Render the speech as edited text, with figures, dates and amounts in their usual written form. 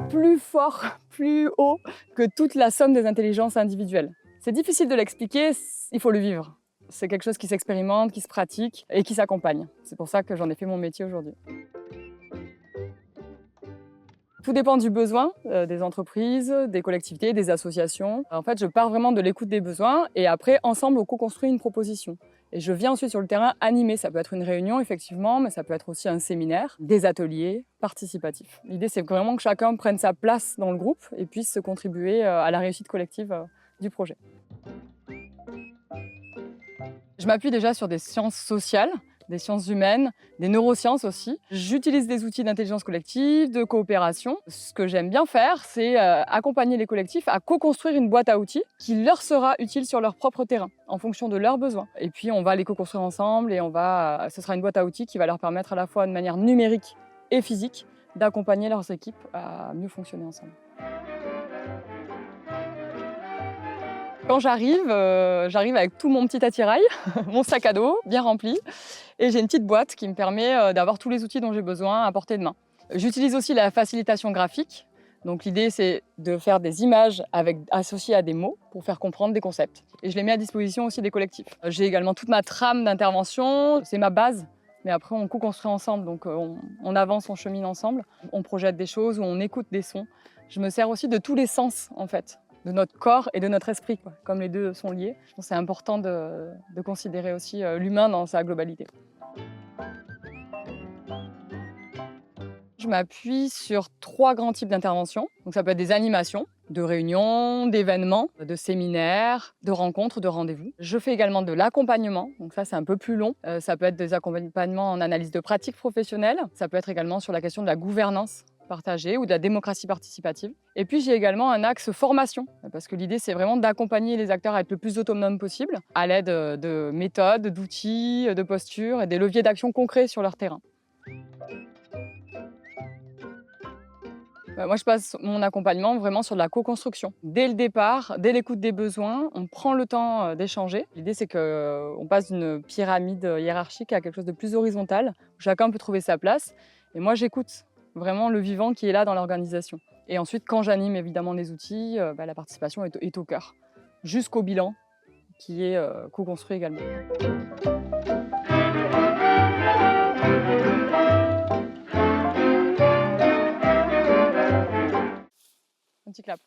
Plus fort, plus haut que toute la somme des intelligences individuelles. C'est difficile de l'expliquer, il faut le vivre. C'est quelque chose qui s'expérimente, qui se pratique et qui s'accompagne. C'est pour ça que j'en ai fait mon métier aujourd'hui. Tout dépend du besoin des entreprises, des collectivités, des associations. En fait, je pars vraiment de l'écoute des besoins et après, ensemble, on co-construit une proposition. Et je viens ensuite sur le terrain animer. Ça peut être une réunion, effectivement, mais ça peut être aussi un séminaire, des ateliers participatifs. L'idée, c'est vraiment que chacun prenne sa place dans le groupe et puisse contribuer à la réussite collective du projet. Je m'appuie déjà sur des sciences sociales, des sciences humaines, des neurosciences aussi. J'utilise des outils d'intelligence collective, de coopération. Ce que j'aime bien faire, c'est accompagner les collectifs à co-construire une boîte à outils qui leur sera utile sur leur propre terrain, en fonction de leurs besoins. Et puis on va les co-construire ensemble et ce sera une boîte à outils qui va leur permettre à la fois de manière numérique et physique d'accompagner leurs équipes à mieux fonctionner ensemble. Quand j'arrive avec tout mon petit attirail, mon sac à dos bien rempli, et j'ai une petite boîte qui me permet d'avoir tous les outils dont j'ai besoin à portée de main. J'utilise aussi la facilitation graphique. Donc l'idée, c'est de faire des images associées à des mots pour faire comprendre des concepts. Et je les mets à disposition aussi des collectifs. J'ai également toute ma trame d'intervention, c'est ma base. Mais après, on co-construit ensemble, donc on avance, on chemine ensemble. On projette des choses ou on écoute des sons. Je me sers aussi de tous les sens, en fait, de notre corps et de notre esprit, quoi. Comme les deux sont liés. Je pense que c'est important de considérer aussi l'humain dans sa globalité. Je m'appuie sur 3 grands types d'interventions. Donc ça peut être des animations, de réunions, d'événements, de séminaires, de rencontres, de rendez-vous. Je fais également de l'accompagnement, donc ça c'est un peu plus long. Ça peut être des accompagnements en analyse de pratiques professionnelles. Ça peut être également sur la question de la gouvernance partagée ou de la démocratie participative. Et puis j'ai également un axe formation, parce que l'idée c'est vraiment d'accompagner les acteurs à être le plus autonomes possible, à l'aide de méthodes, d'outils, de postures et des leviers d'action concrets sur leur terrain. Moi, je passe mon accompagnement vraiment sur de la co-construction. Dès le départ, dès l'écoute des besoins, on prend le temps d'échanger. L'idée, c'est qu'on passe d'une pyramide hiérarchique à quelque chose de plus horizontal, où chacun peut trouver sa place. Et moi, j'écoute vraiment le vivant qui est là dans l'organisation. Et ensuite, quand j'anime évidemment les outils, la participation est au cœur, jusqu'au bilan qui est co-construit également. Un petit clap.